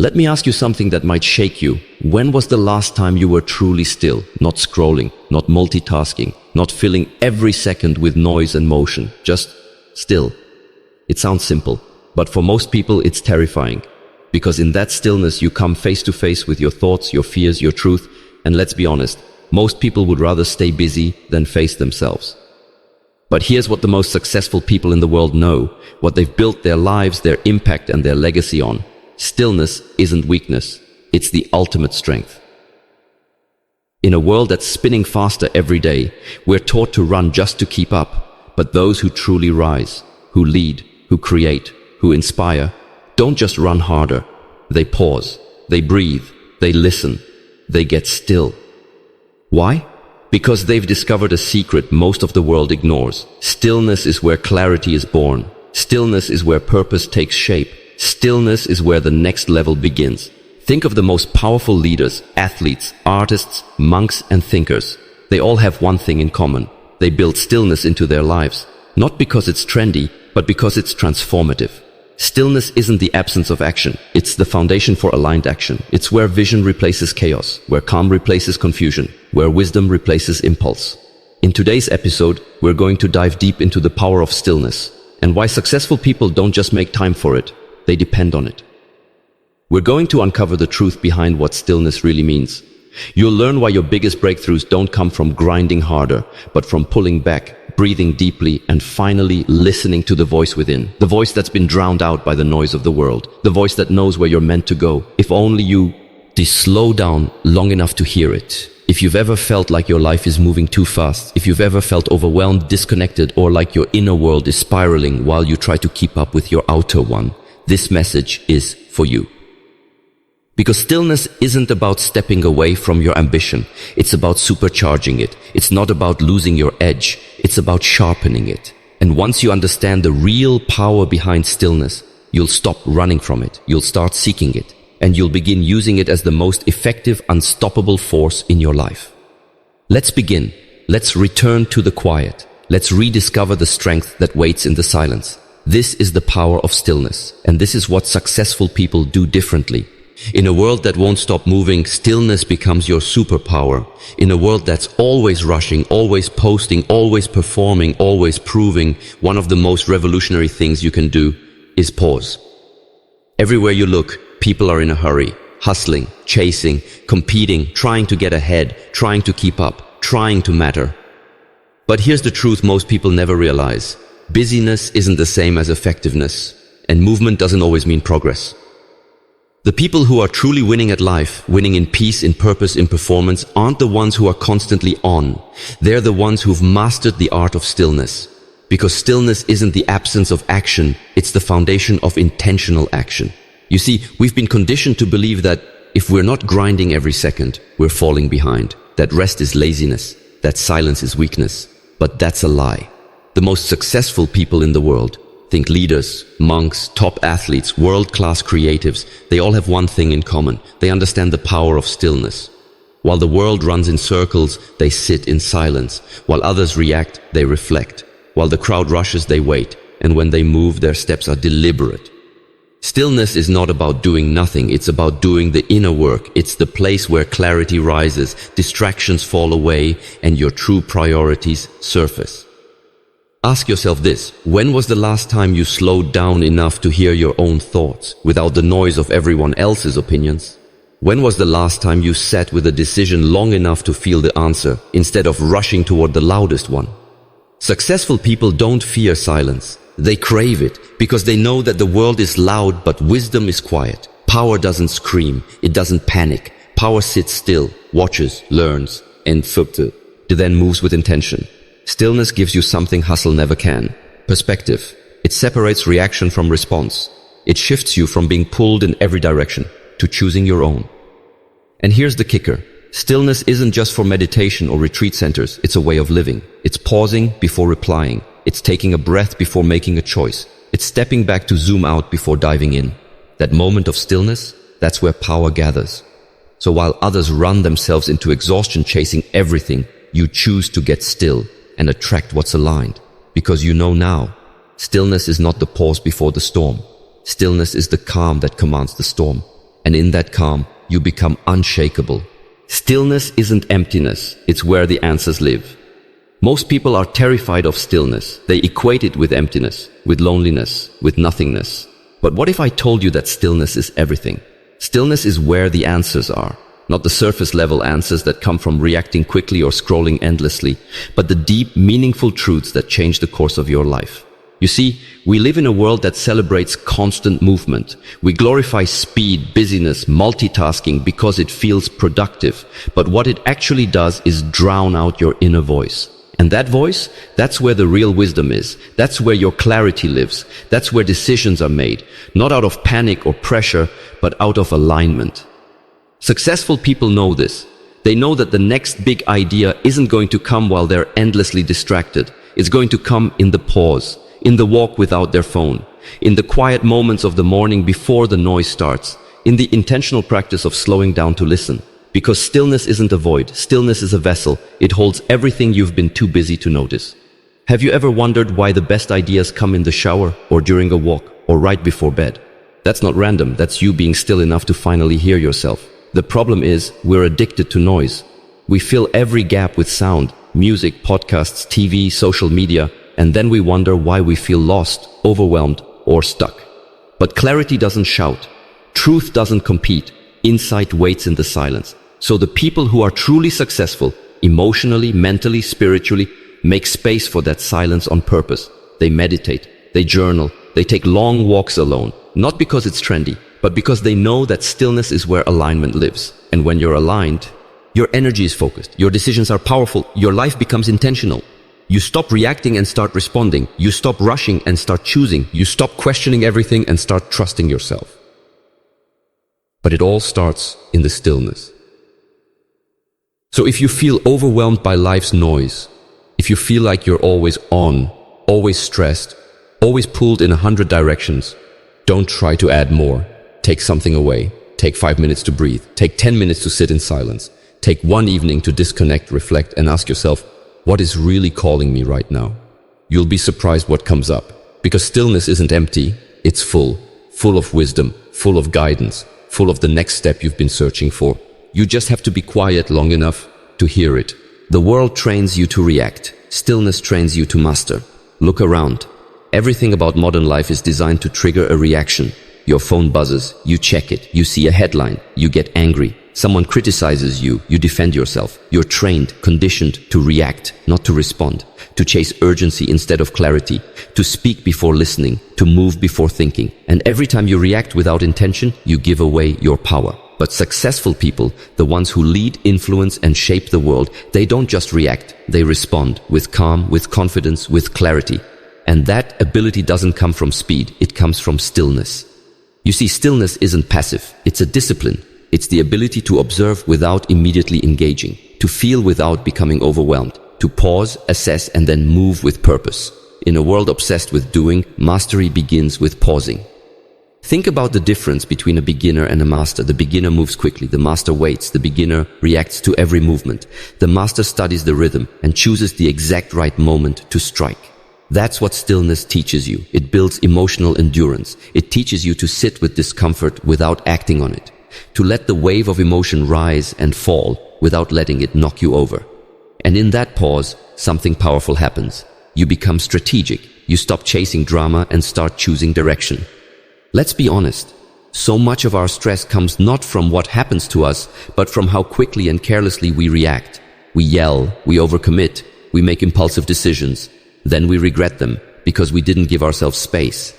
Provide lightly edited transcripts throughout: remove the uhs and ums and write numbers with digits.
Let me ask you something that might shake you. When was the last time you were truly still, not scrolling, not multitasking, not filling every second with noise and motion, just still? It sounds simple, but for most people it's terrifying. Because in that stillness you come face to face with your thoughts, your fears, your truth, and let's be honest, most people would rather stay busy than face themselves. But here's what the most successful people in the world know, what they've built their lives, their impact and their legacy on. Stillness isn't weakness, it's the ultimate strength. In a world that's spinning faster every day, we're taught to run just to keep up, but those who truly rise, who lead, who create, who inspire, don't just run harder. They pause, they breathe, they listen, they get still. Why? Because they've discovered a secret most of the world ignores. Stillness is where clarity is born. Stillness is where purpose takes shape. Stillness is where the next level begins. Think of the most powerful leaders, athletes, artists, monks and thinkers. They all have one thing in common. They build stillness into their lives. Not because it's trendy, but because it's transformative. Stillness isn't the absence of action. It's the foundation for aligned action. It's where vision replaces chaos, where calm replaces confusion, where wisdom replaces impulse. In today's episode, we're going to dive deep into the power of stillness and why successful people don't just make time for it, they depend on it. We're going to uncover the truth behind what stillness really means. You'll learn why your biggest breakthroughs don't come from grinding harder, but from pulling back, breathing deeply, and finally listening to the voice within. The voice that's been drowned out by the noise of the world. The voice that knows where you're meant to go. If only you slow down long enough to hear it. If you've ever felt like your life is moving too fast, if you've ever felt overwhelmed, disconnected, or like your inner world is spiraling while you try to keep up with your outer one, this message is for you. Because stillness isn't about stepping away from your ambition. It's about supercharging it. It's not about losing your edge. It's about sharpening it. And once you understand the real power behind stillness, you'll stop running from it. You'll start seeking it. And you'll begin using it as the most effective, unstoppable force in your life. Let's begin. Let's return to the quiet. Let's rediscover the strength that waits in the silence. This is the power of stillness. And this is what successful people do differently. In a world that won't stop moving, stillness becomes your superpower. In a world that's always rushing, always posting, always performing, always proving, one of the most revolutionary things you can do is pause. Everywhere you look, people are in a hurry, hustling, chasing, competing, trying to get ahead, trying to keep up, trying to matter. But here's the truth most people never realize. Busyness isn't the same as effectiveness, and movement doesn't always mean progress. The people who are truly winning at life, winning in peace, in purpose, in performance, aren't the ones who are constantly on. They're the ones who've mastered the art of stillness. Because stillness isn't the absence of action, it's the foundation of intentional action. You see, we've been conditioned to believe that if we're not grinding every second, we're falling behind. That rest is laziness, that silence is weakness. But that's a lie. The most successful people in the world, think leaders, monks, top athletes, world-class creatives, they all have one thing in common. They understand the power of stillness. While the world runs in circles, they sit in silence. While others react, they reflect. While the crowd rushes, they wait. And when they move, their steps are deliberate. Stillness is not about doing nothing. It's about doing the inner work. It's the place where clarity rises, distractions fall away, and your true priorities surface. Ask yourself this, when was the last time you slowed down enough to hear your own thoughts without the noise of everyone else's opinions? When was the last time you sat with a decision long enough to feel the answer instead of rushing toward the loudest one? Successful people don't fear silence. They crave it because they know that the world is loud but wisdom is quiet. Power doesn't scream, it doesn't panic. Power sits still, watches, learns, and then moves with intention. Stillness gives you something hustle never can. Perspective. It separates reaction from response. It shifts you from being pulled in every direction to choosing your own. And here's the kicker. Stillness isn't just for meditation or retreat centers. It's a way of living. It's pausing before replying. It's taking a breath before making a choice. It's stepping back to zoom out before diving in. That moment of stillness, that's where power gathers. So while others run themselves into exhaustion chasing everything, you choose to get still and attract what's aligned. Because you know now, stillness is not the pause before the storm. Stillness is the calm that commands the storm. And in that calm, you become unshakable. Stillness isn't emptiness, it's where the answers live. Most people are terrified of stillness. They equate it with emptiness, with loneliness, with nothingness. But what if I told you that stillness is everything? Stillness is where the answers are. Not the surface-level answers that come from reacting quickly or scrolling endlessly, but the deep, meaningful truths that change the course of your life. You see, we live in a world that celebrates constant movement. We glorify speed, busyness, multitasking because it feels productive. But what it actually does is drown out your inner voice. And that voice, that's where the real wisdom is. That's where your clarity lives. That's where decisions are made, not out of panic or pressure, but out of alignment. Successful people know this. They know that the next big idea isn't going to come while they're endlessly distracted. It's going to come in the pause, in the walk without their phone, in the quiet moments of the morning before the noise starts, in the intentional practice of slowing down to listen. Because stillness isn't a void, stillness is a vessel. It holds everything you've been too busy to notice. Have you ever wondered why the best ideas come in the shower, or during a walk, or right before bed? That's not random, that's you being still enough to finally hear yourself. The problem is, we're addicted to noise. We fill every gap with sound, music, podcasts, TV, social media, and then we wonder why we feel lost, overwhelmed, or stuck. But clarity doesn't shout. Truth doesn't compete. Insight waits in the silence. So the people who are truly successful, emotionally, mentally, spiritually, make space for that silence on purpose. They meditate, they journal, they take long walks alone, not because it's trendy, but because they know that stillness is where alignment lives. And when you're aligned, your energy is focused, your decisions are powerful, your life becomes intentional. You stop reacting and start responding. You stop rushing and start choosing. You stop questioning everything and start trusting yourself. But it all starts in the stillness. So if you feel overwhelmed by life's noise, if you feel like you're always on, always stressed, always pulled in 100 directions, don't try to add more. Take something away. Take 5 minutes to breathe. Take 10 minutes to sit in silence. Take one evening to disconnect, reflect, and ask yourself, what is really calling me right now? You'll be surprised what comes up. Because stillness isn't empty, it's full of wisdom, full of guidance, full of the next step you've been searching for. You just have to be quiet long enough to hear it. The world trains you to react. Stillness trains you to master. Look around. Everything about modern life is designed to trigger a reaction. Your phone buzzes, you check it, you see a headline, you get angry. Someone criticizes you, you defend yourself. You're trained, conditioned to react, not to respond, to chase urgency instead of clarity, to speak before listening, to move before thinking. And every time you react without intention, you give away your power. But successful people, the ones who lead, influence, and shape the world, they don't just react, they respond with calm, with confidence, with clarity. And that ability doesn't come from speed, it comes from stillness. You see, stillness isn't passive, it's a discipline. It's the ability to observe without immediately engaging, to feel without becoming overwhelmed, to pause, assess, and then move with purpose. In a world obsessed with doing, mastery begins with pausing. Think about the difference between a beginner and a master. The beginner moves quickly, the master waits, the beginner reacts to every movement. The master studies the rhythm and chooses the exact right moment to strike. That's what stillness teaches you. It builds emotional endurance. It teaches you to sit with discomfort without acting on it, to let the wave of emotion rise and fall without letting it knock you over. And in that pause, something powerful happens. You become strategic. You stop chasing drama and start choosing direction. Let's be honest. So much of our stress comes not from what happens to us, but from how quickly and carelessly we react. We yell, we overcommit, we make impulsive decisions. Then we regret them because we didn't give ourselves space.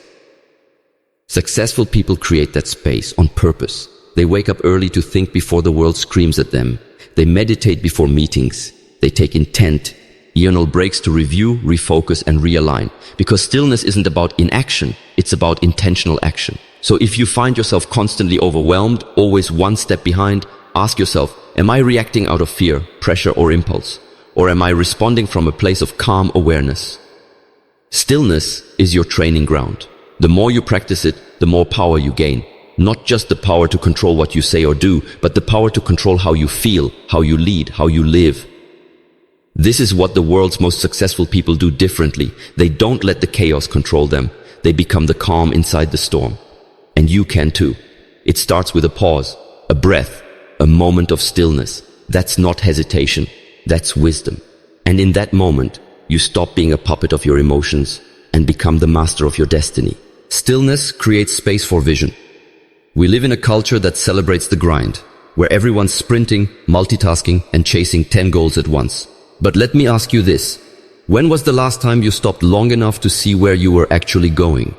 Successful people create that space on purpose. They wake up early to think before the world screams at them. They meditate before meetings. They take intentional breaks to review, refocus, and realign. Because stillness isn't about inaction, it's about intentional action. So if you find yourself constantly overwhelmed, always one step behind, ask yourself, am I reacting out of fear, pressure, or impulse? Or am I responding from a place of calm awareness? Stillness is your training ground. The more you practice it, the more power you gain. Not just the power to control what you say or do, but the power to control how you feel, how you lead, how you live. This is what the world's most successful people do differently. They don't let the chaos control them. They become the calm inside the storm. And you can too. It starts with a pause, a breath, a moment of stillness. That's not hesitation, that's wisdom. And in that moment, you stop being a puppet of your emotions and become the master of your destiny. Stillness creates space for vision. We live in a culture that celebrates the grind, where everyone's sprinting, multitasking, and chasing 10 goals at once. But let me ask you this. When was the last time you stopped long enough to see where you were actually going?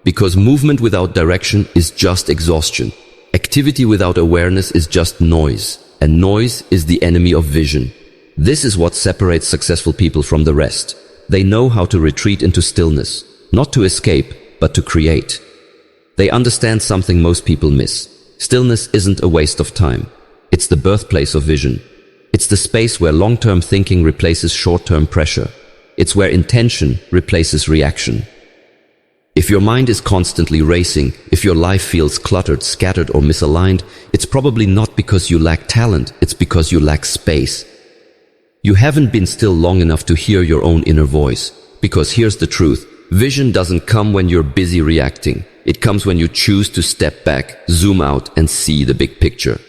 Because movement without direction is just exhaustion. Activity without awareness is just noise, and noise is the enemy of vision. This is what separates successful people from the rest. They know how to retreat into stillness, not to escape, but to create. They understand something most people miss. Stillness isn't a waste of time. It's the birthplace of vision. It's the space where long-term thinking replaces short-term pressure. It's where intention replaces reaction. If your mind is constantly racing, if your life feels cluttered, scattered, or misaligned, it's probably not because you lack talent, it's because you lack space. You haven't been still long enough to hear your own inner voice. Because here's the truth, vision doesn't come when you're busy reacting. It comes when you choose to step back, zoom out, and see the big picture.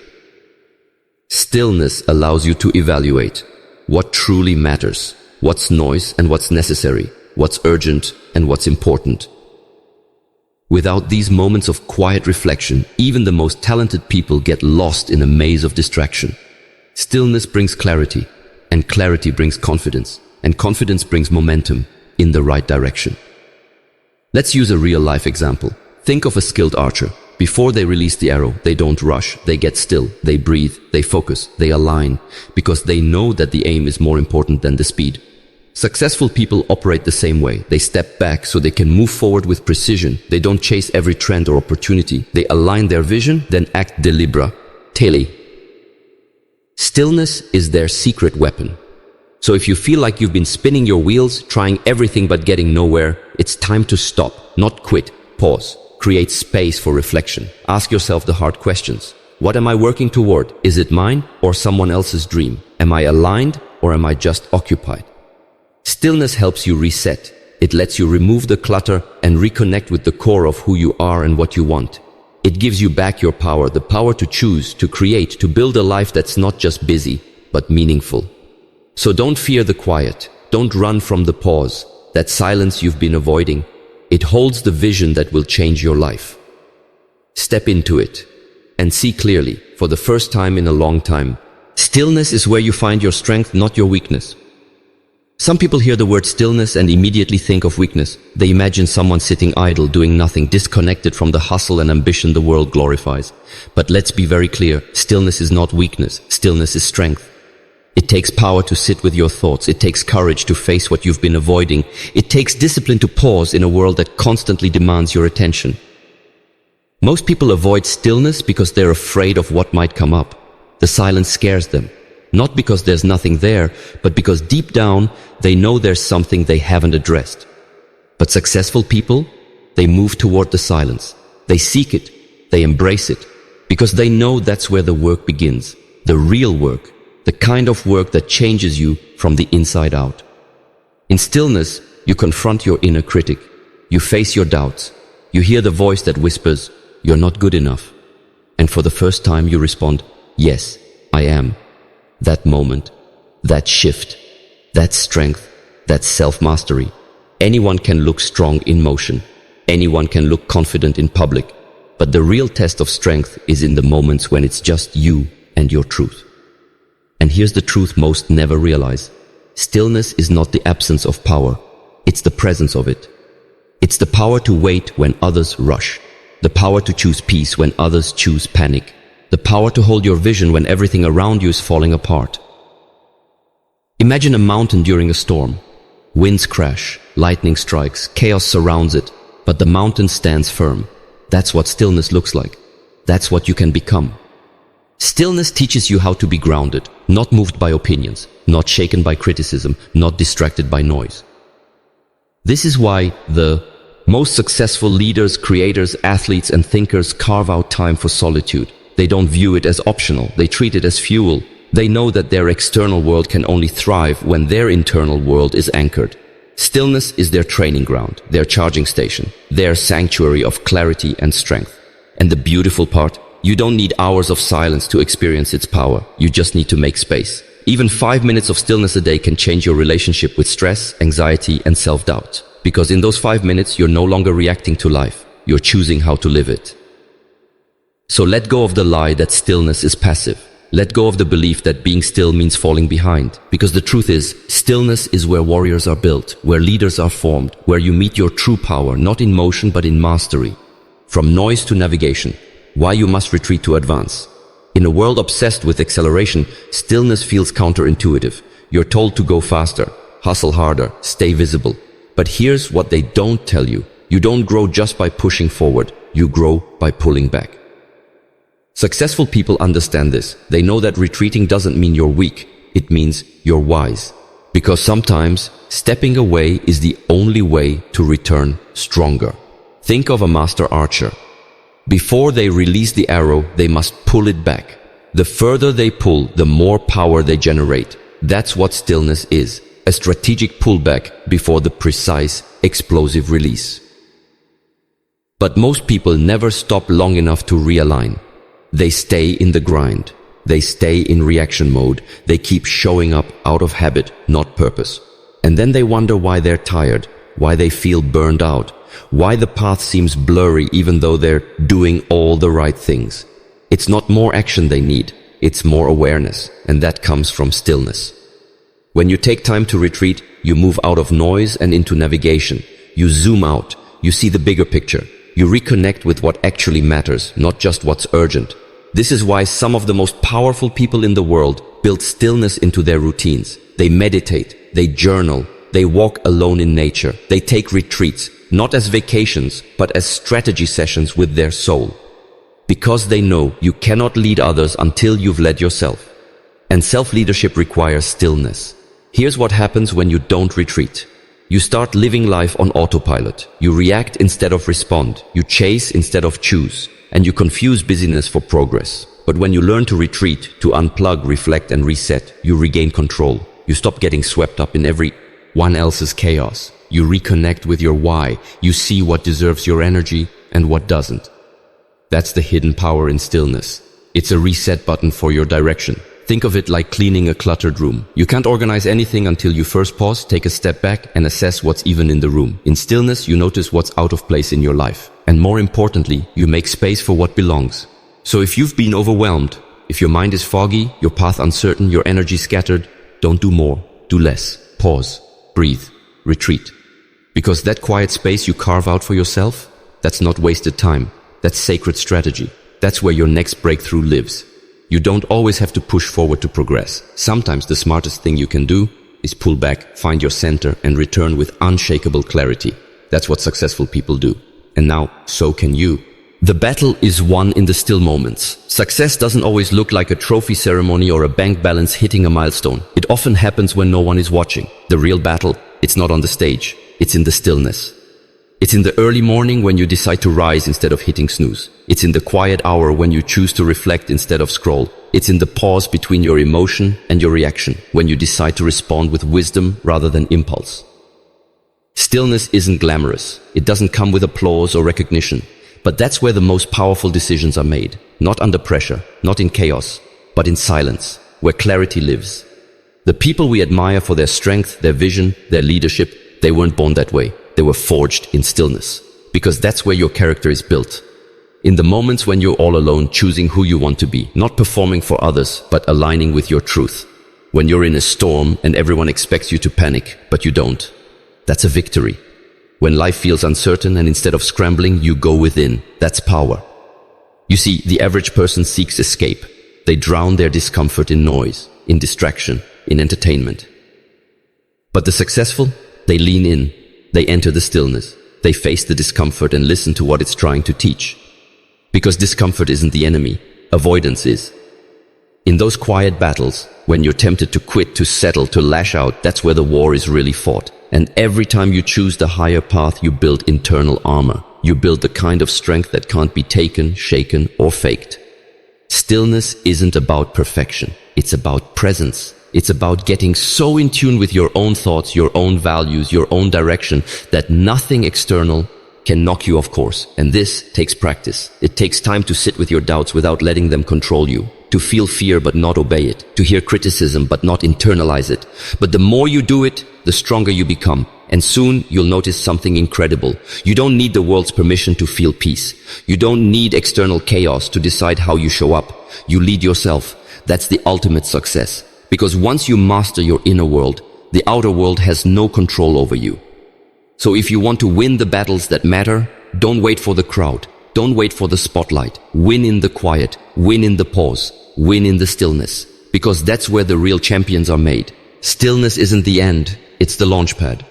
Stillness allows you to evaluate what truly matters, what's noise and what's necessary, what's urgent and what's important. Without these moments of quiet reflection, even the most talented people get lost in a maze of distraction. Stillness brings clarity, and clarity brings confidence, and confidence brings momentum in the right direction. Let's use a real-life example. Think of a skilled archer. Before they release the arrow, they don't rush, they get still, they breathe, they focus, they align, because they know that the aim is more important than the speed. Successful people operate the same way. They step back so they can move forward with precision. They don't chase every trend or opportunity. They align their vision, then act deliberately. Stillness is their secret weapon. So if you feel like you've been spinning your wheels, trying everything but getting nowhere, it's time to stop, not quit, pause. Create space for reflection. Ask yourself the hard questions. What am I working toward? Is it mine or someone else's dream? Am I aligned or am I just occupied? Stillness helps you reset. It lets you remove the clutter and reconnect with the core of who you are and what you want. It gives you back your power, the power to choose, to create, to build a life that's not just busy, but meaningful. So don't fear the quiet. Don't run from the pause, that silence you've been avoiding. It holds the vision that will change your life. Step into it and see clearly, for the first time in a long time. Stillness is where you find your strength, not your weakness. Some people hear the word stillness and immediately think of weakness. They imagine someone sitting idle, doing nothing, disconnected from the hustle and ambition the world glorifies. But let's be very clear, stillness is not weakness, stillness is strength. It takes power to sit with your thoughts. It takes courage to face what you've been avoiding. It takes discipline to pause in a world that constantly demands your attention. Most people avoid stillness because they're afraid of what might come up. The silence scares them. Not because there's nothing there, but because deep down, they know there's something they haven't addressed. But successful people, they move toward the silence. They seek it. They embrace it. Because they know that's where the work begins. The real work. The kind of work that changes you from the inside out. In stillness, you confront your inner critic. You face your doubts. You hear the voice that whispers, "You're not good enough." And for the first time you respond, "Yes, I am." That moment, that shift, that strength, that self-mastery. Anyone can look strong in motion. Anyone can look confident in public. But the real test of strength is in the moments when it's just you and your truth. And here's the truth most never realize. Stillness is not the absence of power. It's the presence of it. It's the power to wait when others rush. The power to choose peace when others choose panic. The power to hold your vision when everything around you is falling apart. Imagine a mountain during a storm. Winds crash, lightning strikes, chaos surrounds it, but the mountain stands firm. That's what stillness looks like. That's what you can become. Stillness teaches you how to be grounded, not moved by opinions, not shaken by criticism, not distracted by noise. This is why the most successful leaders, creators, athletes, and thinkers carve out time for solitude. They don't view it as optional. They treat it as fuel. They know that their external world can only thrive when their internal world is anchored. Stillness is their training ground, their charging station, their sanctuary of clarity and strength. And the beautiful part, you don't need hours of silence to experience its power. You just need to make space. Even 5 minutes of stillness a day can change your relationship with stress, anxiety, and self-doubt. Because in those 5 minutes, you're no longer reacting to life. You're choosing how to live it. So let go of the lie that stillness is passive. Let go of the belief that being still means falling behind. Because the truth is, stillness is where warriors are built, where leaders are formed, where you meet your true power, not in motion but in mastery. From noise to navigation, why you must retreat to advance. In a world obsessed with acceleration, stillness feels counterintuitive. You're told to go faster, hustle harder, stay visible. But here's what they don't tell you. You don't grow just by pushing forward. You grow by pulling back. Successful people understand this. They know that retreating doesn't mean you're weak. It means you're wise. Because sometimes stepping away is the only way to return stronger. Think of a master archer. Before they release the arrow, they must pull it back. The further they pull, the more power they generate. That's what stillness is. A strategic pullback before the precise, explosive release. But most people never stop long enough to realign. They stay in the grind. They stay in reaction mode. They keep showing up out of habit, not purpose. And then they wonder why they're tired, why they feel burned out, why the path seems blurry even though they're doing all the right things. It's not more action they need, it's more awareness, and that comes from stillness. When you take time to retreat, you move out of noise and into navigation. You zoom out, you see the bigger picture. You reconnect with what actually matters, not just what's urgent. This is why some of the most powerful people in the world build stillness into their routines. They meditate, they journal, they walk alone in nature. They take retreats, not as vacations, but as strategy sessions with their soul. Because they know you cannot lead others until you've led yourself. And self-leadership requires stillness. Here's what happens when you don't retreat. You start living life on autopilot. You react instead of respond. You chase instead of choose. And you confuse busyness for progress. But when you learn to retreat, to unplug, reflect, and reset, you regain control. You stop getting swept up in everyone else's chaos. You reconnect with your why. You see what deserves your energy and what doesn't. That's the hidden power in stillness. It's a reset button for your direction. Think of it like cleaning a cluttered room. You can't organize anything until you first pause, take a step back, and assess what's even in the room. In stillness, you notice what's out of place in your life. And more importantly, you make space for what belongs. So if you've been overwhelmed, if your mind is foggy, your path uncertain, your energy scattered, don't do more, do less. Pause, breathe, retreat. Because that quiet space you carve out for yourself, that's not wasted time. That's sacred strategy. That's where your next breakthrough lives. You don't always have to push forward to progress. Sometimes the smartest thing you can do is pull back, find your center, and return with unshakable clarity. That's what successful people do. And now, so can you. The battle is won in the still moments. Success doesn't always look like a trophy ceremony or a bank balance hitting a milestone. It often happens when no one is watching. The real battle, it's not on the stage. It's in the stillness. It's in the early morning when you decide to rise instead of hitting snooze. It's in the quiet hour when you choose to reflect instead of scroll. It's in the pause between your emotion and your reaction, when you decide to respond with wisdom rather than impulse. Stillness isn't glamorous. It doesn't come with applause or recognition. But that's where the most powerful decisions are made. Not under pressure, not in chaos, but in silence, where clarity lives. The people we admire for their strength, their vision, their leadership, they weren't born that way. They were forged in stillness, because that's where your character is built. In the moments when you're all alone, choosing who you want to be, not performing for others, but aligning with your truth. When you're in a storm and everyone expects you to panic, but you don't. That's a victory. When life feels uncertain and instead of scrambling, you go within. That's power. You see, the average person seeks escape. They drown their discomfort in noise, in distraction, in entertainment. But the successful, they lean in. They enter the stillness. They face the discomfort and listen to what it's trying to teach. Because discomfort isn't the enemy, avoidance is. In those quiet battles, when you're tempted to quit, to settle, to lash out, that's where the war is really fought. And every time you choose the higher path, you build internal armor. You build the kind of strength that can't be taken, shaken, or faked. Stillness isn't about perfection. It's about presence. It's about getting so in tune with your own thoughts, your own values, your own direction, that nothing external can knock you off course. And this takes practice. It takes time to sit with your doubts without letting them control you, to feel fear but not obey it, to hear criticism but not internalize it. But the more you do it, the stronger you become. And soon you'll notice something incredible. You don't need the world's permission to feel peace. You don't need external chaos to decide how you show up. You lead yourself. That's the ultimate success. Because once you master your inner world, the outer world has no control over you. So if you want to win the battles that matter, don't wait for the crowd. Don't wait for the spotlight. Win in the quiet. Win in the pause. Win in the stillness. Because that's where the real champions are made. Stillness isn't the end. It's the launch pad.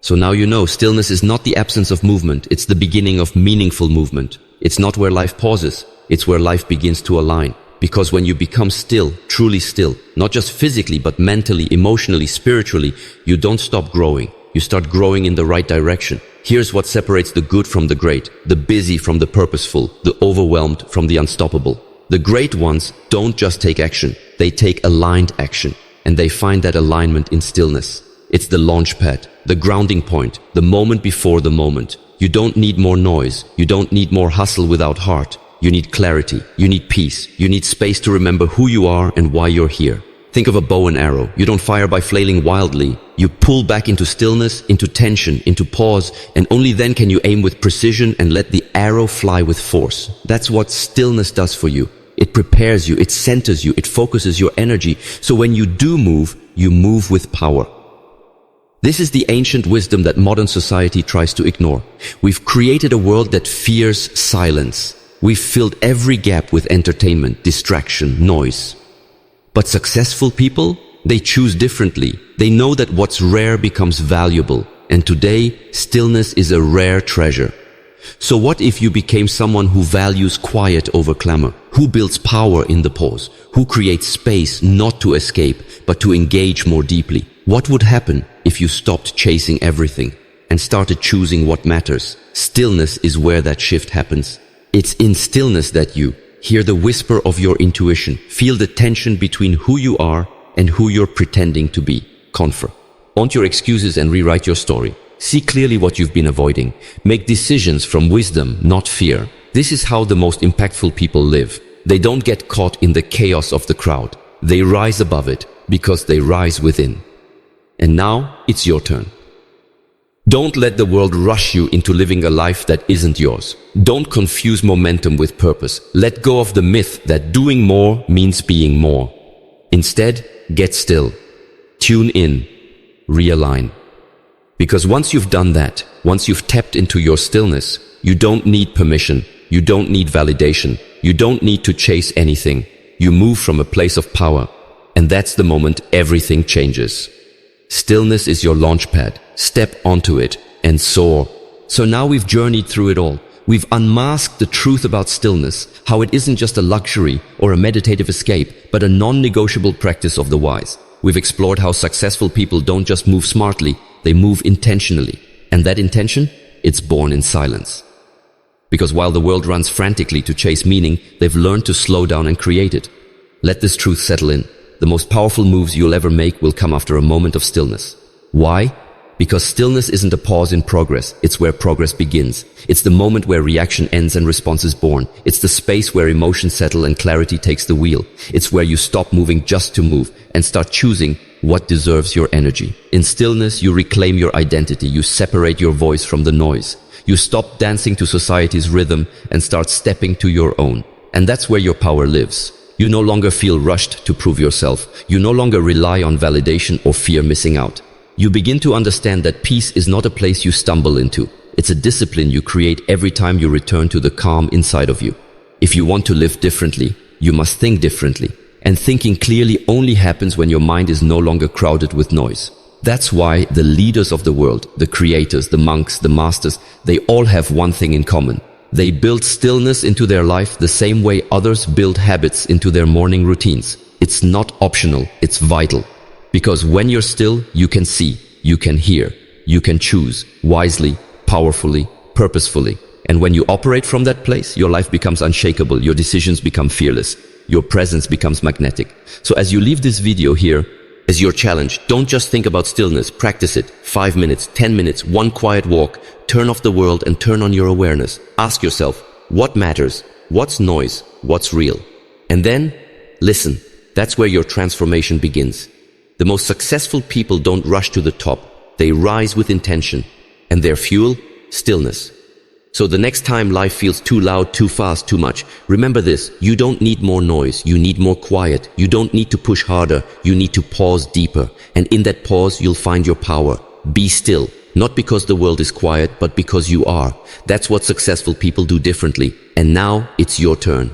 So now you know, stillness is not the absence of movement. It's the beginning of meaningful movement. It's not where life pauses. It's where life begins to align. Because when you become still, truly still, not just physically, but mentally, emotionally, spiritually, you don't stop growing. You start growing in the right direction. Here's what separates the good from the great, the busy from the purposeful, the overwhelmed from the unstoppable. The great ones don't just take action. They take aligned action. And they find that alignment in stillness. It's the launch pad, the grounding point, the moment before the moment. You don't need more noise. You don't need more hustle without heart. You need clarity. You need peace. You need space to remember who you are and why you're here. Think of a bow and arrow. You don't fire by flailing wildly. You pull back into stillness, into tension, into pause, and only then can you aim with precision and let the arrow fly with force. That's what stillness does for you. It prepares you, it centers you, it focuses your energy. So when you do move, you move with power. This is the ancient wisdom that modern society tries to ignore. We've created a world that fears silence. We've filled every gap with entertainment, distraction, noise. But successful people, they choose differently. They know that what's rare becomes valuable. And today, stillness is a rare treasure. So what if you became someone who values quiet over clamor, who builds power in the pause, who creates space not to escape, but to engage more deeply? What would happen if you stopped chasing everything and started choosing what matters? Stillness is where that shift happens. It's in stillness that you hear the whisper of your intuition, feel the tension between who you are and who you're pretending to be. Confer. Want your excuses and rewrite your story. See clearly what you've been avoiding. Make decisions from wisdom, not fear. This is how the most impactful people live. They don't get caught in the chaos of the crowd. They rise above it because they rise within. And now it's your turn. Don't let the world rush you into living a life that isn't yours. Don't confuse momentum with purpose. Let go of the myth that doing more means being more. Instead, get still. Tune in. Realign. Because once you've done that, once you've tapped into your stillness, you don't need permission. You don't need validation. You don't need to chase anything. You move from a place of power. And that's the moment everything changes. Stillness is your launch pad. Step onto it and soar. So now we've journeyed through it all. We've unmasked the truth about stillness, how it isn't just a luxury or a meditative escape, but a non-negotiable practice of the wise. We've explored how successful people don't just move smartly, they move intentionally. And that intention? It's born in silence. Because while the world runs frantically to chase meaning, they've learned to slow down and create it. Let this truth settle in. The most powerful moves you'll ever make will come after a moment of stillness. Why? Because stillness isn't a pause in progress, it's where progress begins. It's the moment where reaction ends and response is born. It's the space where emotions settle and clarity takes the wheel. It's where you stop moving just to move and start choosing what deserves your energy. In stillness, you reclaim your identity. You separate your voice from the noise. You stop dancing to society's rhythm and start stepping to your own. And that's where your power lives. You no longer feel rushed to prove yourself. You no longer rely on validation or fear missing out. You begin to understand that peace is not a place you stumble into. It's a discipline you create every time you return to the calm inside of you. If you want to live differently, you must think differently. And thinking clearly only happens when your mind is no longer crowded with noise. That's why the leaders of the world, the creators, the monks, the masters, they all have one thing in common. They build stillness into their life the same way others build habits into their morning routines. It's not optional, it's vital. Because when you're still, you can see, you can hear, you can choose wisely, powerfully, purposefully. And when you operate from that place, your life becomes unshakable, your decisions become fearless, your presence becomes magnetic. So as you leave this video here, as your challenge. Don't just think about stillness, practice it. 5 minutes, 10 minutes, one quiet walk. Turn off the world and turn on your awareness. Ask yourself, what matters? What's noise? What's real? And then, listen. That's where your transformation begins. The most successful people don't rush to the top. They rise with intention. And their fuel? Stillness. So the next time life feels too loud, too fast, too much, remember this: you don't need more noise, you need more quiet. You don't need to push harder, you need to pause deeper. And in that pause, you'll find your power. Be still, not because the world is quiet, but because you are. That's what successful people do differently. And now, it's your turn.